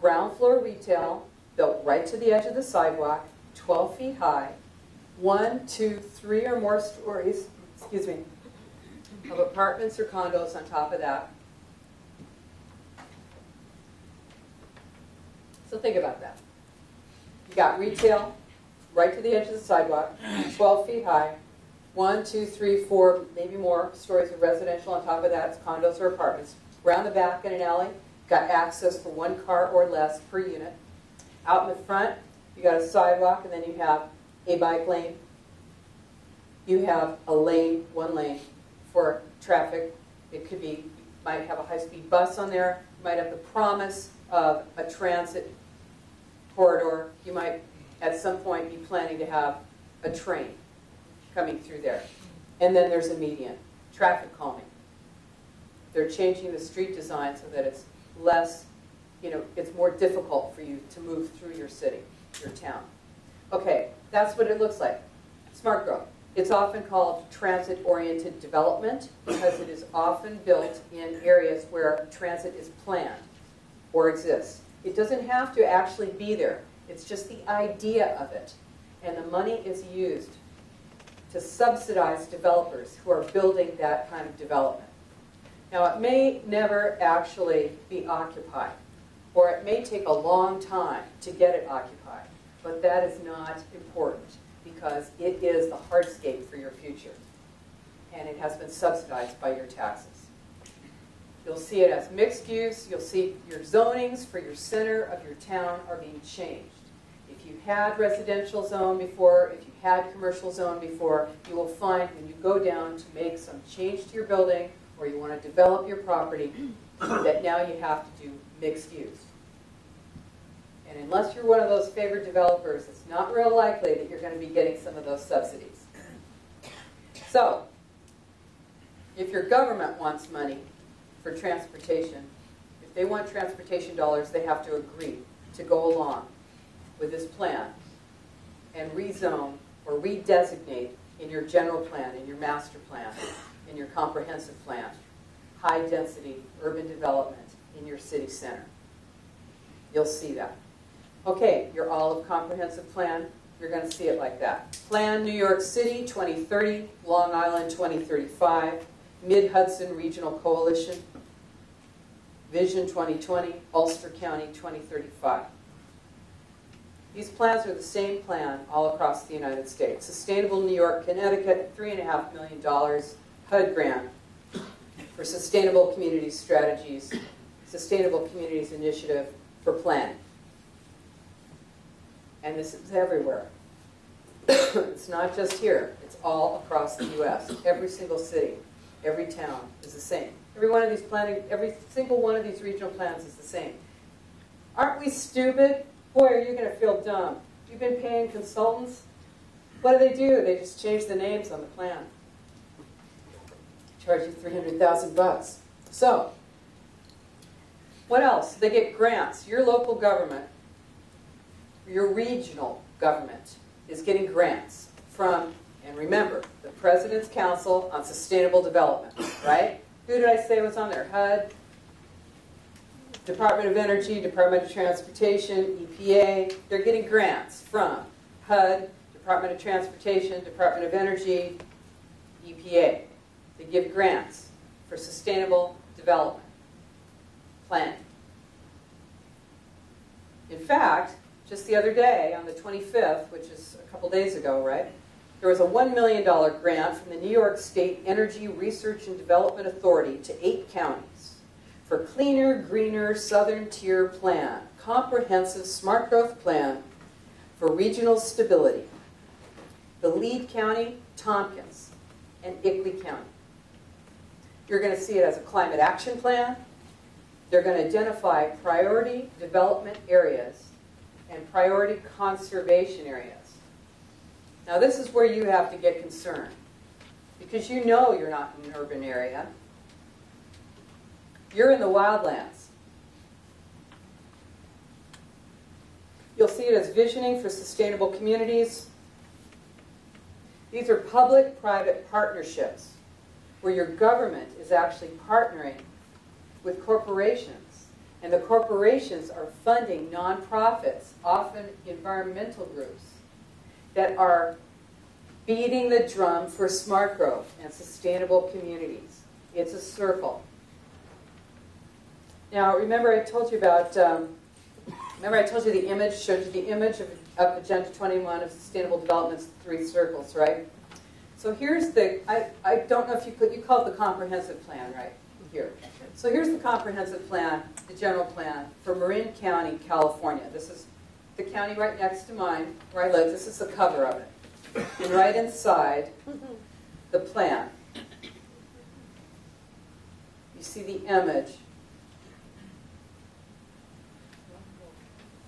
ground floor retail, built right to the edge of the sidewalk, 12 feet high, 1, 2, 3 or more stories, excuse me, of apartments or condos on top of that. So think about that. You got retail right to the edge of the sidewalk, 12 feet high, 1, 2, 3, 4, maybe more stories of residential on top of that. It's condos or apartments. Around the back in an alley, got access for 1 car or less per unit. Out in the front, you got a sidewalk, and then you have a bike lane. You have a lane, 1 lane for traffic. It could be, you might have a high-speed bus on there. You might have the promise of a transit corridor. You might, at some point, be planning to have a train coming through there. And then there's a median, traffic calming. They're changing the street design so that it's less, it's more difficult for you to move through your city, your town. Okay, that's what it looks like. Smart growth. It's often called transit-oriented development because it is often built in areas where transit is planned or exists. It doesn't have to actually be there. It's just the idea of it. And the money is used to subsidize developers who are building that kind of development. Now, it may never actually be occupied, or it may take a long time to get it occupied, but that is not important because it is the hardscape for your future, and it has been subsidized by your taxes. You'll see it as mixed use. You'll see your zonings for your center of your town are being changed. If you had residential zone before, if you had commercial zone before, you will find when you go down to make some change to your building or you want to develop your property, that now you have to do mixed use. And unless you're one of those favored developers, it's not real likely that you're going to be getting some of those subsidies. So, if your government wants money for transportation, if they want transportation dollars, they have to agree to go along with this plan and rezone or redesignate in your general plan, in your master plan, in your comprehensive plan, high density urban development in your city center. You'll see that. Okay, your olive comprehensive plan, you're going to see it like that. Plan New York City 2030, Long Island 2035, Mid-Hudson Regional Coalition, Vision 2020, Ulster County 2035. These plans are the same plan all across the United States. Sustainable New York, Connecticut, $3.5 million HUD grant for Sustainable Communities Strategies, Sustainable Communities Initiative for planning. And this is everywhere. It's not just here. It's all across the U.S. Every single city, every town is the same. Every one of these planning, every single one of these regional plans is the same. Aren't we stupid? Boy, are you going to feel dumb. You've been paying consultants. What do? They just change the names on the plan. Charge you $300,000. So, what else? They get grants. Your local government, your regional government is getting grants from, and remember, the President's Council on Sustainable Development, right? Who did I say was on there? HUD, Department of Energy, Department of Transportation, EPA. They're getting grants from HUD, Department of Transportation, Department of Energy, EPA. They give grants for sustainable development planning. In fact, just the other day, on the 25th, which is a couple days ago, right, there was a $1 million grant from the New York State Energy Research and Development Authority to 8 counties for Cleaner, Greener Southern Tier Plan, comprehensive smart growth plan for regional stability. The lead county, Tompkins, and Ickley County. You're going to see it as a climate action plan. They're going to identify priority development areas and priority conservation areas. Now this is where you have to get concerned, because you know you're not in an urban area. You're in the wildlands. You'll see it as visioning for sustainable communities. These are public-private partnerships where your government is actually partnering with corporations And the corporations are funding nonprofits, often environmental groups, that are beating the drum for smart growth and sustainable communities. It's a circle. Now, remember I told you about, remember I told you the image, showed you the image of Agenda 21 of Sustainable Development's 3 circles, right? So here's the, I don't know if you call it the comprehensive plan, right? Here. So here's the comprehensive plan, the general plan for Marin County, California. This is the county right next to mine, where I live. This is the cover of it. And right inside the plan, you see the image.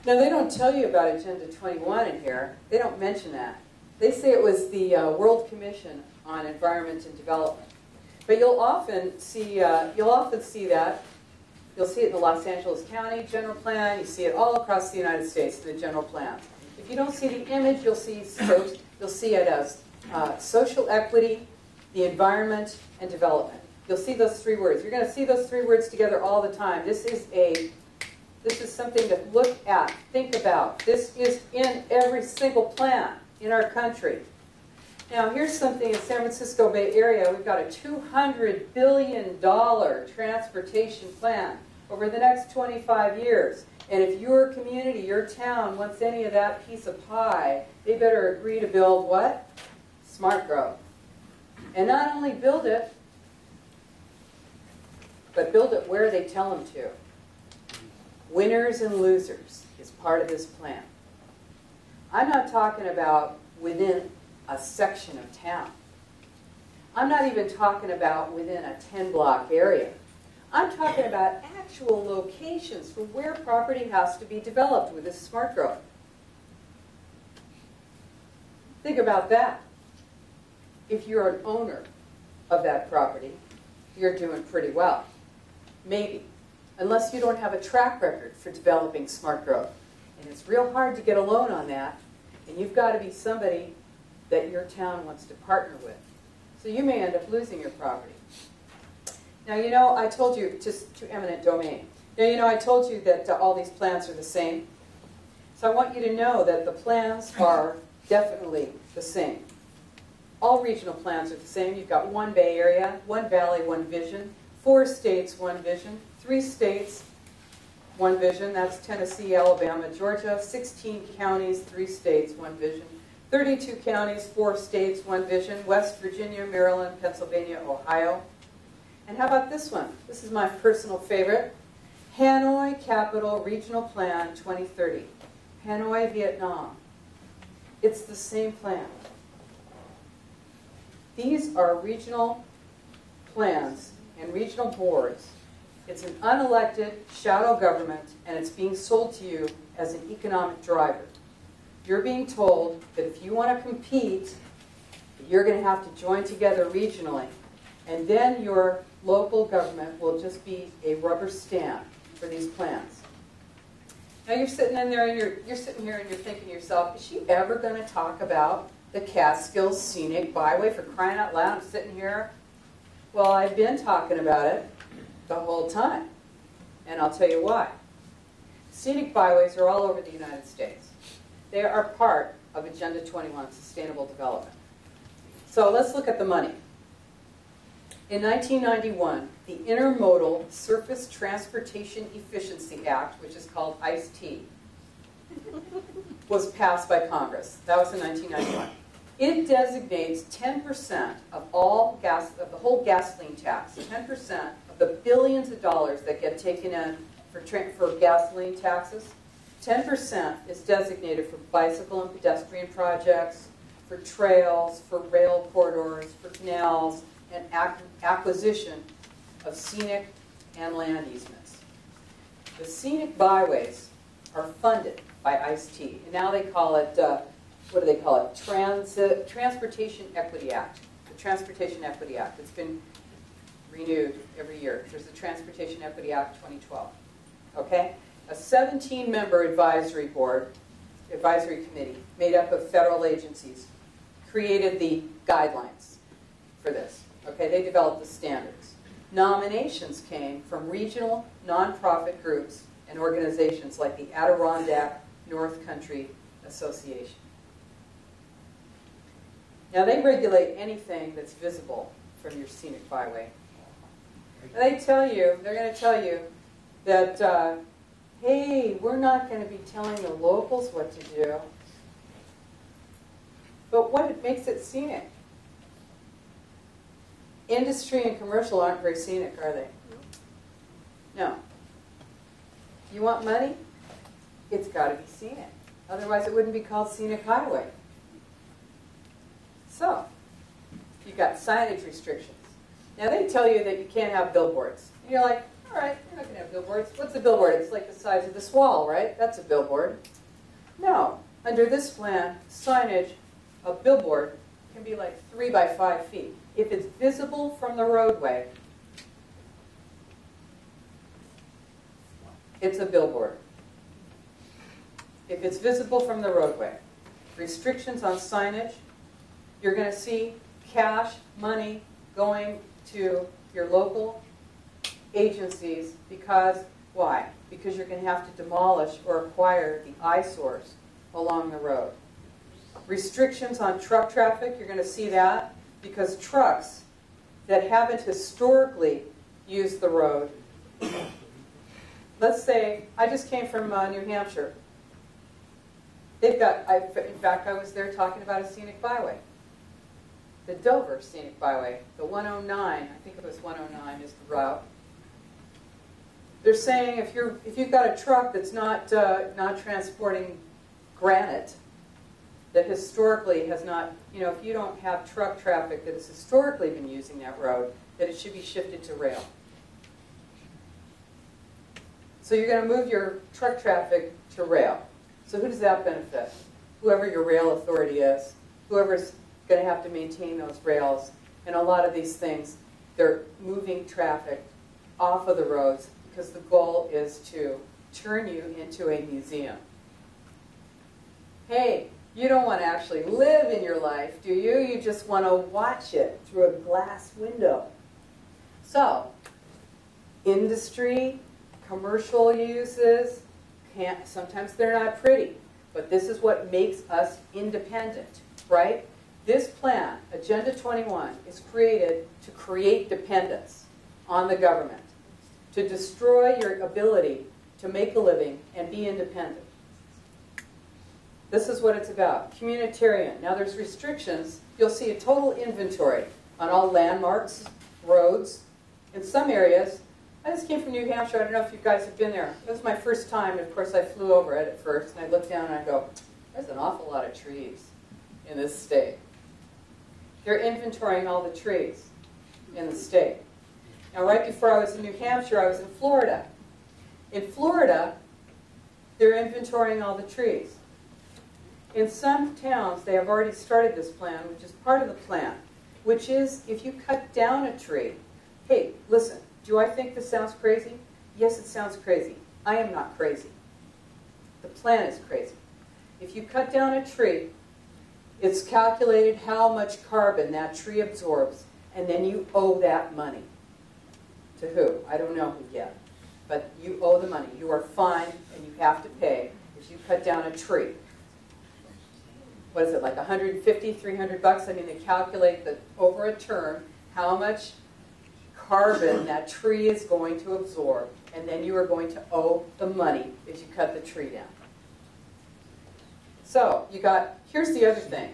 Now, they don't tell you about Agenda 21 in here. They don't mention that. They say it was the World Commission on Environment and Development. But you'll often see that. You'll see it in the Los Angeles County General Plan. You see it all across the United States in the General Plan. If you don't see the image, you'll see it as social equity, the environment, and development. You'll see those 3 words. You're going to see those 3 words together all the time. This is something to look at, think about. This is in every single plan in our country. Now, here's something in San Francisco Bay Area. We've got a $200 billion transportation plan over the next 25 years. And if your community, your town, wants any of that piece of pie, they better agree to build what? Smart growth. And not only build it, but build it where they tell them to. Winners and losers is part of this plan. I'm not talking about within a section of town. I'm not even talking about within a 10-block area. I'm talking about actual locations for where property has to be developed with this smart growth. Think about that. If you're an owner of that property, you're doing pretty well. Maybe. Unless you don't have a track record for developing smart growth. And it's real hard to get a loan on that. And you've got to be somebody that your town wants to partner with. So you may end up losing your property. Now, you know, I told you, just to eminent domain. Now, you know, I told you that all these plans are the same. So I want you to know that the plans are definitely the same. All regional plans are the same. You've got 1 Bay Area, 1 Valley, 1 Vision, 4 states, 1 vision, 3 states, 1 vision. That's Tennessee, Alabama, Georgia. 16 counties, 3 states, 1 vision. 32 counties, 4 states, 1 vision. West Virginia, Maryland, Pennsylvania, Ohio. And how about this one? This is my personal favorite. Hanoi Capital Regional Plan 2030. Hanoi, Vietnam. It's the same plan. These are regional plans and regional boards. It's an unelected shadow government, and it's being sold to you as an economic driver. You're being told that if you want to compete, you're going to have to join together regionally, and then your local government will just be a rubber stamp for these plans. Now you're sitting in there, and you're sitting here, and you're thinking to yourself, is she ever going to talk about the Catskills Scenic Byway? For crying out loud, I'm sitting here. Well, I've been talking about it the whole time, and I'll tell you why. Scenic byways are all over the United States. They are part of Agenda 21, Sustainable Development. So let's look at the money. In 1991, the Intermodal Surface Transportation Efficiency Act, which is called ICE-T, was passed by Congress. That was in 1991. It designates 10% of the whole gasoline tax, 10% of the billions of dollars that get taken in for gasoline taxes. 10% is designated for bicycle and pedestrian projects, for trails, for rail corridors, for canals, and acquisition of scenic and land easements. The scenic byways are funded by ICE-T, and now they call it, what do they call it? Transportation Equity Act. The Transportation Equity Act. It's been renewed every year. There's the Transportation Equity Act 2012. Okay? A 17-member advisory committee made up of federal agencies created the guidelines for this. Okay? They developed the standards. Nominations came from regional nonprofit groups and organizations like the Adirondack North Country Association. Now they regulate anything that's visible from your scenic byway. And they're going to tell you that, hey, we're not going to be telling the locals what to do. But what makes it scenic? Industry and commercial aren't very scenic, are they? No. You want money? It's got to be scenic. Otherwise it wouldn't be called Scenic Highway. So, you've got signage restrictions. Now they tell you that you can't have billboards. And you're like, all right, you're not going to have billboards. What's a billboard? It's like the size of this wall, right? That's a billboard. No. Under this plan, signage, a billboard, can be like 3 by 5 feet. If it's visible from the roadway, it's a billboard. If it's visible from the roadway. Restrictions on signage, you're going to see cash, money going to your local agencies because, why? Because you're going to have to demolish or acquire the eyesores along the road. Restrictions on truck traffic, you're going to see that because trucks that haven't historically used the road, let's say, I just came from New Hampshire. They've got, in fact, I was there talking about a scenic byway. The Dover Scenic Byway, the 109, I think it was 109 is the route. They're saying if you've got a truck that's not transporting granite, that historically has not, if you don't have truck traffic that has historically been using that road, that it should be shifted to rail. So you're going to move your truck traffic to rail. So who does that benefit? Whoever your rail authority is, whoever's going to have to maintain those rails. And a lot of these things, they're moving traffic off of the roads because the goal is to turn you into a museum. Hey, you don't want to actually live in your life, do you? You just want to watch it through a glass window. So, industry, commercial uses, sometimes they're not pretty, but this is what makes us independent, right? This plan, Agenda 21, is created to create dependence on the government, to destroy your ability to make a living and be independent. This is what it's about. Communitarian. Now there's restrictions. You'll see a total inventory on all landmarks, roads. In some areas, I just came from New Hampshire. I don't know if you guys have been there. It was my first time. And of course, I flew over it at first. And I looked down and I go, there's an awful lot of trees in this state. They're inventorying all the trees in the state. Now, right before I was in New Hampshire, I was in Florida. In Florida, they're inventorying all the trees. In some towns, they have already started this plan, which is part of the plan, which is if you cut down a tree, hey, listen, do I think this sounds crazy? Yes, it sounds crazy. I am not crazy. The plan is crazy. If you cut down a tree, it's calculated how much carbon that tree absorbs, and then you owe that money. To who? I don't know who yet. But you owe the money. You are fined, and you have to pay if you cut down a tree. What is it, like 150, 300 bucks? I mean, they calculate that over a term how much carbon that tree is going to absorb, and then you are going to owe the money if you cut the tree down. So, here's the other thing.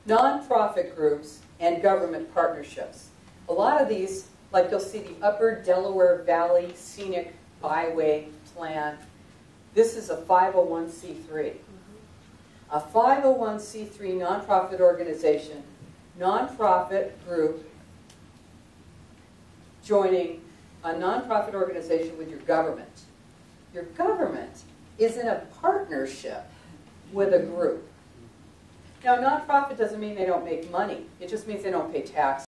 Nonprofit groups and government partnerships. A lot of these, like you'll see the Upper Delaware Valley Scenic Byway Plan. This is a 501c3. A 501c3 nonprofit organization, nonprofit group, joining a nonprofit organization with your government. Your government is in a partnership with a group. Now, nonprofit doesn't mean they don't make money. It just means they don't pay taxes.